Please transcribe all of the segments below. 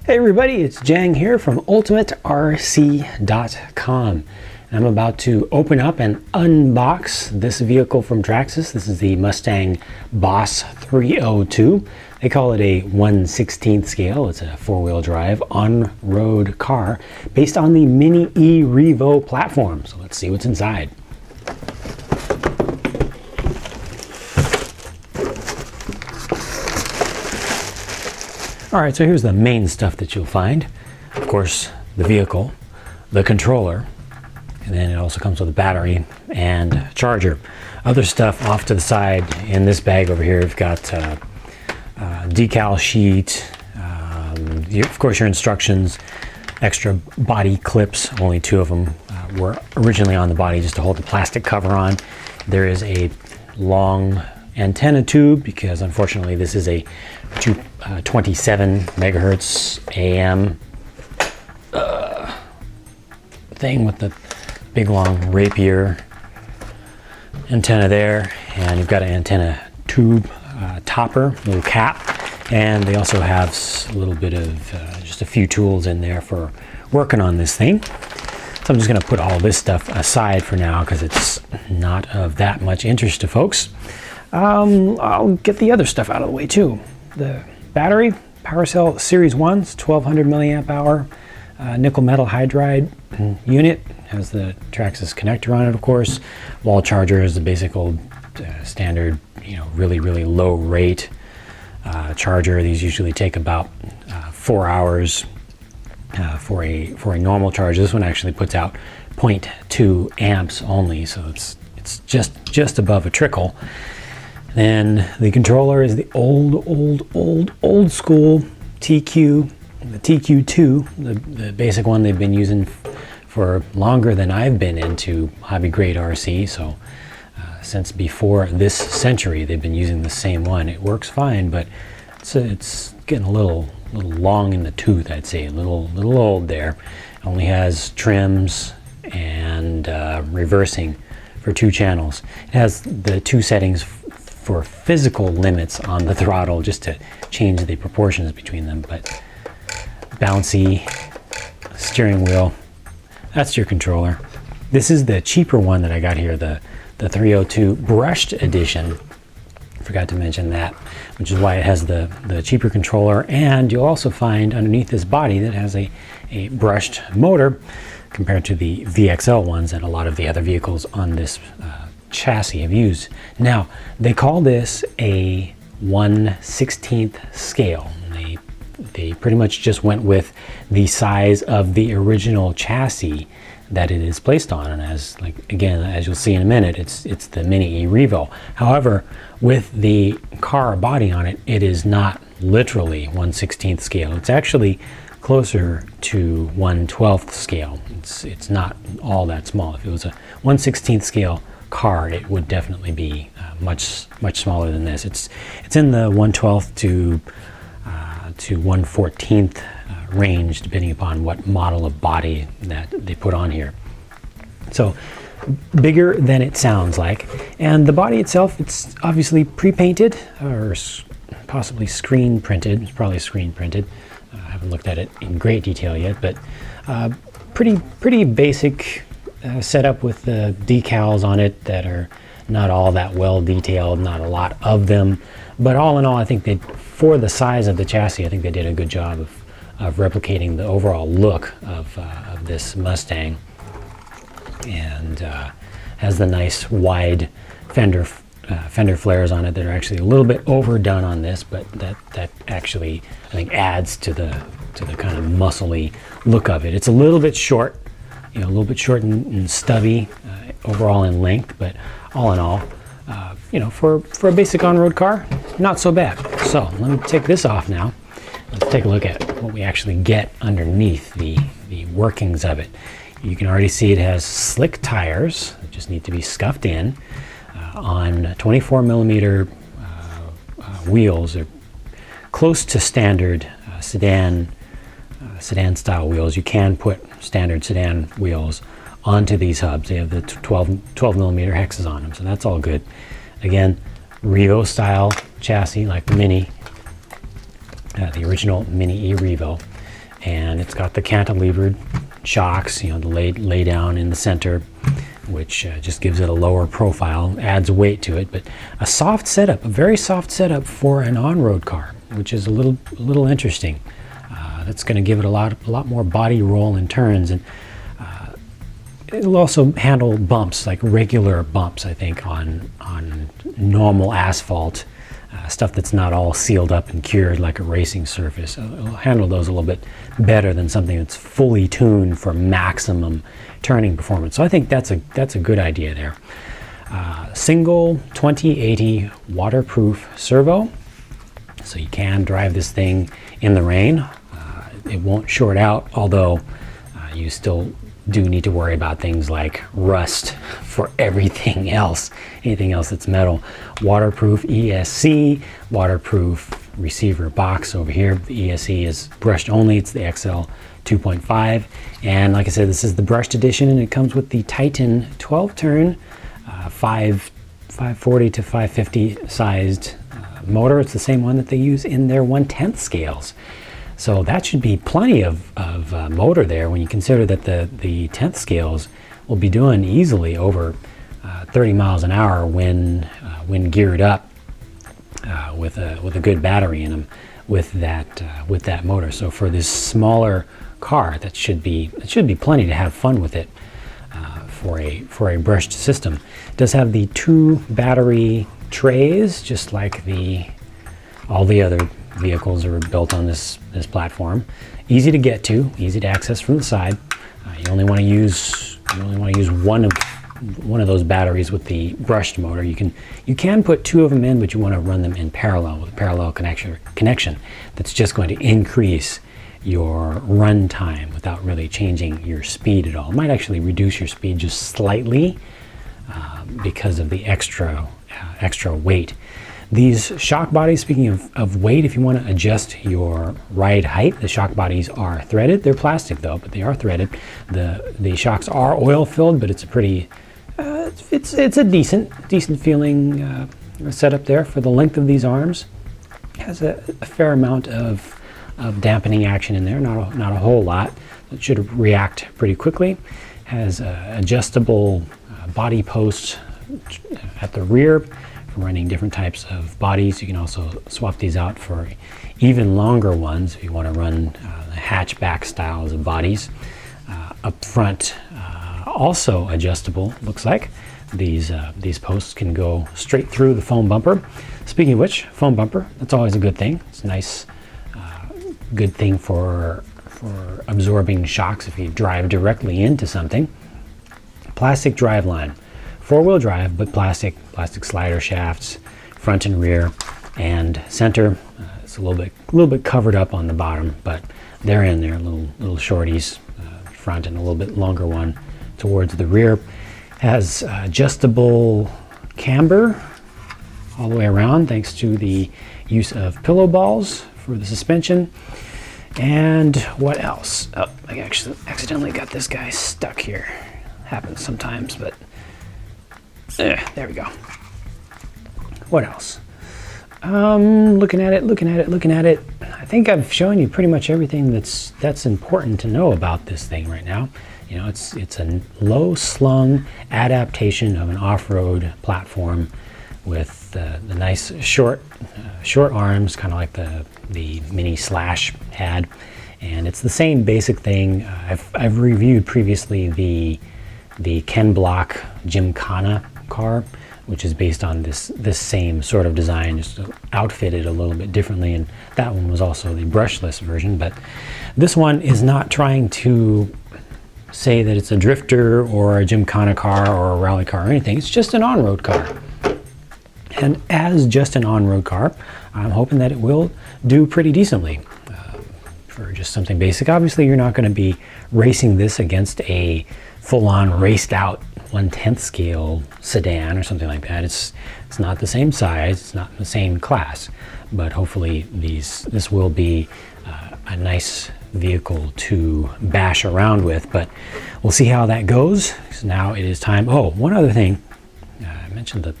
Hey everybody, it's Jang here from ultimaterc.com. I'm about to open up and unbox this vehicle from Traxxas. This is the Mustang Boss 302. They call it a 1/16 scale. It's a four-wheel drive on-road car based on the Mini E Revo platform. So let's see what's inside. All right, so here's the main stuff that you'll find. Of course, the vehicle, the controller, and then it also comes with a battery and charger. Other stuff off to the side in this bag over here, we've got decal sheet, of course your instructions, extra body clips, only two of them were originally on the body just to hold the plastic cover on. There is a long antenna tube because unfortunately this is a 27 megahertz AM thing with the big long rapier antenna there, and you've got an antenna tube topper, little cap, and they also have a little bit of just a few tools in there for working on this thing. So I'm just going to put all this stuff aside for now because it's not of that much interest to folks. I'll get the other stuff out of the way too. The battery, PowerCell Series 1's 1200 milliamp hour nickel metal hydride unit. Has the Traxxas connector on it, of course. Wall charger is the basic old standard, really low rate charger. These usually take about 4 hours for a normal charge. This one actually puts out 0.2 amps only, so it's just above a trickle. Then the controller is the old school TQ, the TQ2, the basic one they've been using for longer than I've been into hobby grade RC. So since before this century, they've been using the same one. It works fine, but it's getting a little long in the tooth, I'd say, a little old there. It only has trims and reversing for 2 channels. It has the 2 settings for physical limits on the throttle just to change the proportions between them, but bouncy steering wheel, that's your controller. This is the cheaper one that I got here, the 302 brushed edition. Forgot to mention that, which is why it has the cheaper controller, and you'll also find underneath this body that has a brushed motor compared to the VXL ones that a lot of the other vehicles on this chassis have used. Now, they call this a 1/16 scale. They pretty much just went with the size of the original chassis that it is placed on, and as you'll see in a minute, it's the Mini E Revo. However, with the car body on it, it is not literally 1/16 scale. It's actually closer to 1/12 scale. It's not all that small. If it was a 1/16 scale car, it would definitely be much smaller than this. It's in the 1/12 to 1/14 range, depending upon what model of body that they put on here. So bigger than it sounds like. And the body itself, it's obviously pre-painted or possibly screen printed. It's probably screen printed. I haven't looked at it in great detail yet, but pretty basic setup with the decals on it that are not all that well detailed, not a lot of them, but all in all, I think for the size of the chassis, I think they did a good job of replicating the overall look of this Mustang, and has the nice wide fender flares on it that are actually a little bit overdone on this, but that actually I think adds to the kind of muscly look of it. It's a little bit short, a little bit short and stubby overall in length, but all in all, for a basic on-road car, not so bad. So let me take this off now. Let's take a look at what we actually get underneath the workings of it. You can already see it has slick tires that just need to be scuffed in on 24 millimeter wheels. They're close to standard sedan style wheels. You can put standard sedan wheels onto these hubs. They have the 12 millimeter hexes on them, so that's all good. Again, Revo style chassis like the Mini, the original Mini E Revo. and it's got the cantilevered shocks, the lay down in the center, which just gives it a lower profile, adds weight to it. But a soft setup, a very soft setup for an on-road car, which is a little interesting. That's going to give it a lot more body roll and turns, and it'll also handle bumps, like regular bumps, I think, on normal asphalt, stuff that's not all sealed up and cured like a racing surface. It'll handle those a little bit better than something that's fully tuned for maximum turning performance. So I think that's a good idea there. Single 2080 waterproof servo, so you can drive this thing in the rain. It won't short out, although you still do need to worry about things like rust for everything else, anything else that's metal. Waterproof ESC, waterproof receiver box over here. The ESC is brushed only, it's the XL 2.5, and like I said, this is the brushed edition, and it comes with the Titan 12-turn 540 to 550 sized motor. It's the same one that they use in their 1/10 scales. So that should be plenty of motor there when you consider that the 10th scales will be doing easily over 30 miles an hour when geared up with a good battery in them with that motor. So for this smaller car, that should be plenty to have fun with it for a brushed system. It does have the 2 battery trays, just like all the other vehicles are built on this platform. Easy to get to, easy to access from the side. You only want to use one of those batteries with the brushed motor. You can put 2 of them in, but you want to run them in parallel with a parallel connection. That's just going to increase your run time without really changing your speed at all. It might actually reduce your speed just slightly because of the extra weight. These shock bodies, speaking of weight, if you want to adjust your ride height, the shock bodies are threaded. They're plastic though, but they are threaded. The shocks are oil filled, but it's a pretty, it's a decent feeling setup there for the length of these arms. It has a fair amount of dampening action in there, not a whole lot. It should react pretty quickly. Has adjustable body posts at the rear, running different types of bodies. You can also swap these out for even longer ones if you want to run hatchback styles of bodies. Up front, also adjustable, looks like. These posts can go straight through the foam bumper. Speaking of which, foam bumper, that's always a good thing. It's a nice, good thing for absorbing shocks if you drive directly into something. Plastic driveline. 4-wheel drive, but plastic slider shafts, front and rear, and center. It's a little bit covered up on the bottom, but they're in there, little shorties front and a little bit longer one towards the rear. Has adjustable camber all the way around, thanks to the use of pillow balls for the suspension. And what else? Oh, I actually accidentally got this guy stuck here. Happens sometimes, but there we go. What else? Looking at it. I think I've shown you pretty much everything that's important to know about this thing right now. You know, it's a low-slung adaptation of an off-road platform with the nice short arms, kind of like the Mini Slash had, and it's the same basic thing. I've reviewed previously the Ken Block Gymkhana car, which is based on this same sort of design, just outfitted a little bit differently, and that one was also the brushless version. But this one is not trying to say that it's a drifter or a Gymkhana car or a rally car or anything. It's just an on-road car. And as just an on-road car, I'm hoping that it will do pretty decently for just something basic. Obviously, you're not going to be racing this against a full-on raced out 1/10 scale sedan or something like that. It's not the same size, it's not the same class, but hopefully this will be a nice vehicle to bash around with. But we'll see how that goes. So now it is time. Oh, one other thing. I mentioned the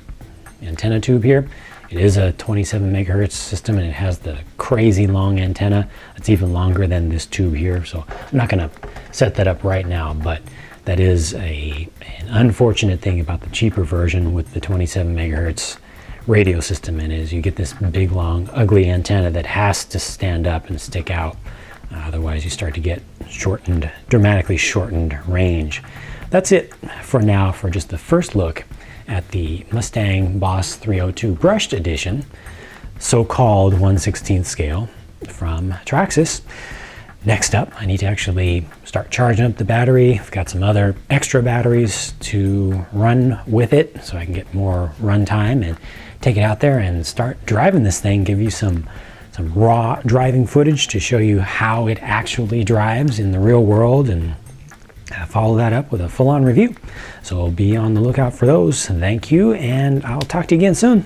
antenna tube here. It is a 27 megahertz system, and it has the crazy long antenna. It's even longer than this tube here, so I'm not going to set that up right now, but that is an unfortunate thing about the cheaper version with the 27 megahertz radio system, and is you get this big long ugly antenna that has to stand up and stick out. Otherwise you start to get dramatically shortened range. That's it for now for just the first look at the Mustang Boss 302 brushed edition, so-called 1/16 scale from Traxxas. Next up, I need to actually start charging up the battery. I've got some other extra batteries to run with it so I can get more run time and take it out there and start driving this thing, give you some raw driving footage to show you how it actually drives in the real world, and follow that up with a full-on review. So be on the lookout for those. Thank you, and I'll talk to you again soon.